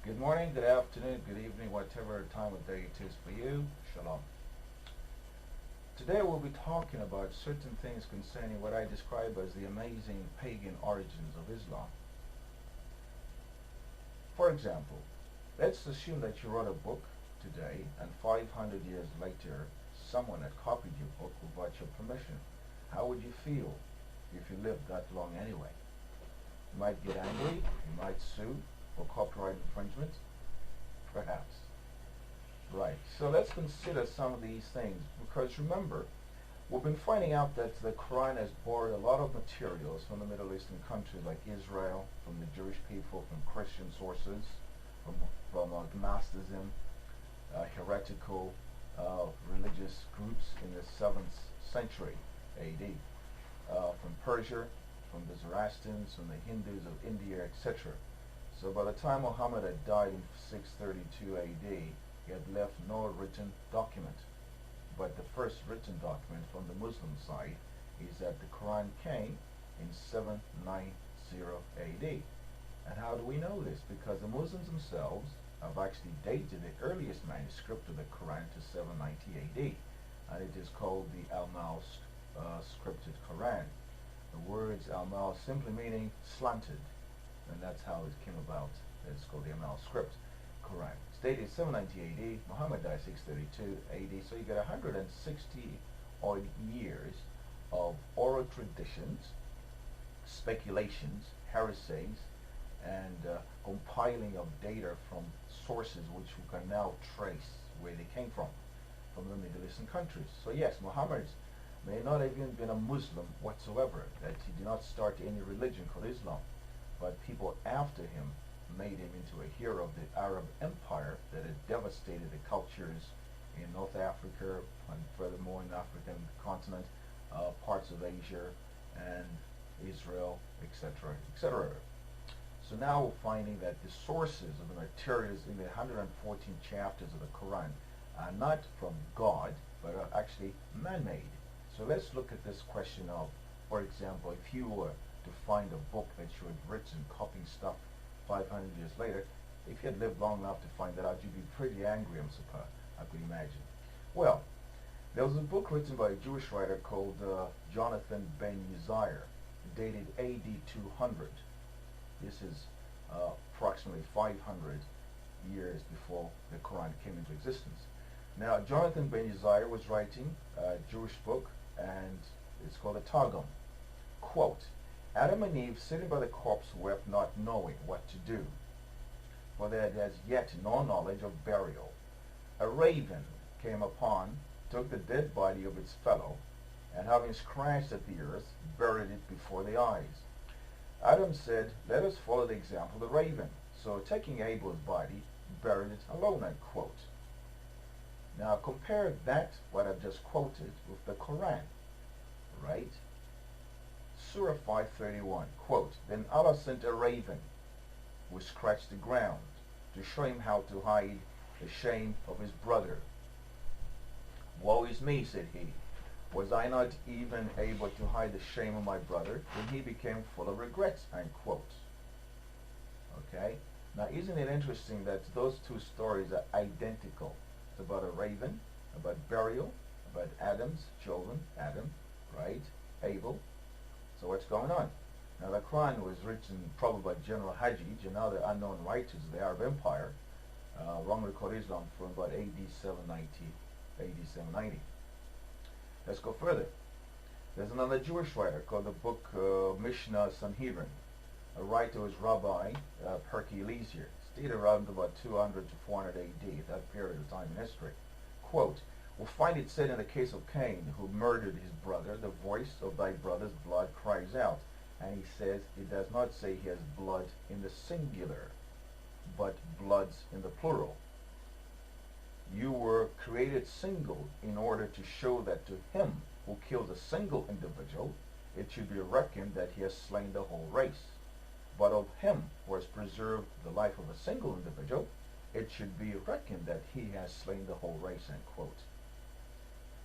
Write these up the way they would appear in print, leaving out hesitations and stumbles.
Good morning, good afternoon, good evening, whatever time of day it is for you. Shalom. Today we'll be talking about certain things concerning what I describe as the amazing pagan origins of Islam. For example, let's assume that you wrote a book today and 500 years later someone had copied your book without your permission. How would you feel if you lived that long anyway? You might get angry, you might sue for copyright infringement, perhaps. Right, so let's consider some of these things, because remember, we've been finding out that the Quran has borrowed a lot of materials from the Middle Eastern countries like Israel, from the Jewish people, from Christian sources, from Gnosticism, heretical religious groups in the 7th century AD, from Persia, from the Zoroastrians, from the Hindus of India, etc. So by the time Muhammad had died in 632 AD, he had left no written document. But the first written document from the Muslim side is that the Quran came in 790 AD. And how do we know this? Because the Muslims themselves have actually dated the earliest manuscript of the Quran to 790 AD. And it is called the Al-Mal scripted Quran. The words Al-Mal simply meaning slanted. And that's how it came about. It's called the Al-Mal script Quran. It's dated 790 AD. Muhammad died 632 AD. So you get 160 odd years of oral traditions, speculations, heresies, and compiling of data from sources which we can now trace where they came from the Middle Eastern countries. So yes, Muhammad may not have even been a Muslim whatsoever, that he did not start any religion called Islam, but people after him made him into a hero of the Arab Empire that had devastated the cultures in North Africa and furthermore in the African continent, parts of Asia and Israel, etc., etc. So now we're finding that the sources of the materials in the 114 chapters of the Quran are not from God, but are actually man-made. So let's look at this question of, for example, if you were to find a book that you had written, copying stuff 500 years later, if you had lived long enough to find that out, you'd be pretty angry, I could imagine. Well, there was a book written by a Jewish writer called Jonathan ben Uzziah, dated AD 200. This is approximately 500 years before the Quran came into existence. Now, Jonathan ben Uzziah was writing a Jewish book, and it's called a Targum. Quote, Adam and Eve sitting by the corpse wept, not knowing what to do, for they had as yet no knowledge of burial. A raven came upon, took the dead body of its fellow, and having scratched at the earth, buried it before their eyes. Adam said, let us follow the example of the raven. So taking Abel's body, buried it alone, unquote. Now compare that, what I've just quoted, with the Quran, right? Surah 531, quote, Then Allah sent a raven, which scratched the ground, to show him how to hide the shame of his brother. Woe is me, said he. Was I not even able to hide the shame of my brother? Then he became full of regrets, unquote. Okay? Now isn't it interesting that those two stories are identical? It's about a raven, about burial, about Adam's children, Adam, right? Abel. So what's going on? Now the Quran was written probably by General Hajjaj and other unknown writers of the Arab Empire, wrongly called Islam, from about AD 790. Let's go further. There's another Jewish writer called the book Mishnah Sanhedrin. A writer was Rabbi Perky Eliezer, stated around about 200 to 400 AD, that period of time in history. Quote, We'll find it said in the case of Cain, who murdered his brother, the voice of thy brother's blood cries out. And he says, it does not say he has blood in the singular, but bloods in the plural. You were created single in order to show that to him who kills a single individual, it should be reckoned that he has slain the whole race. But of him who has preserved the life of a single individual, it should be reckoned that he has slain the whole race, end quote.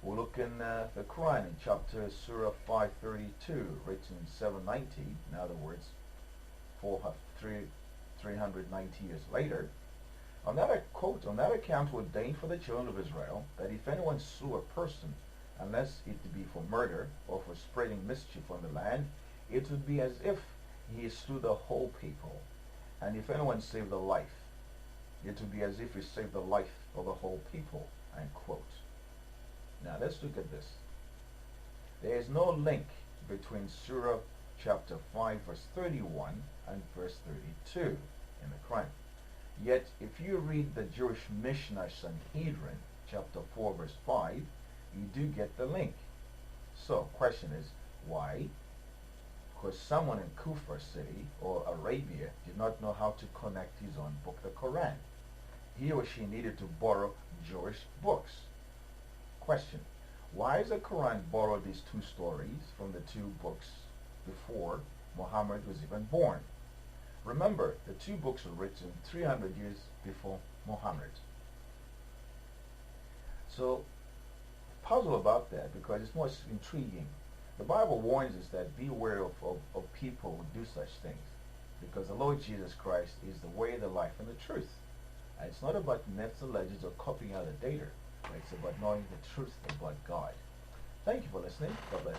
We'll look in the Quran in chapter Surah 532, written in 790, in other words, 390 years later. On that account ordained for the children of Israel, that if anyone sue a person, unless it be for murder or for spreading mischief on the land, it would be as if he slew the whole people. And if anyone saved a life, it would be as if he saved the life of the whole people. End quote. Now let's look at this. There is no link between Surah chapter 5 verse 31 and verse 32 in the Quran. Yet if you read the Jewish Mishnah Sanhedrin chapter 4 verse 5, you do get the link. So question is, why? Because someone in Kufa city or Arabia did not know how to connect his own book, the Quran. He or she needed to borrow Jewish books. Question: why is the Quran borrowed these two stories from the two books before Muhammad was even born? Remember, the two books were written 300 years before Muhammad. So, puzzle about that because it's more intriguing. The Bible warns us that beware of people who do such things, because the Lord Jesus Christ is the way, the life, and the truth. And it's not about myths or legends or copying out the data. It's about knowing the truth about God. Thank you for listening. God bless.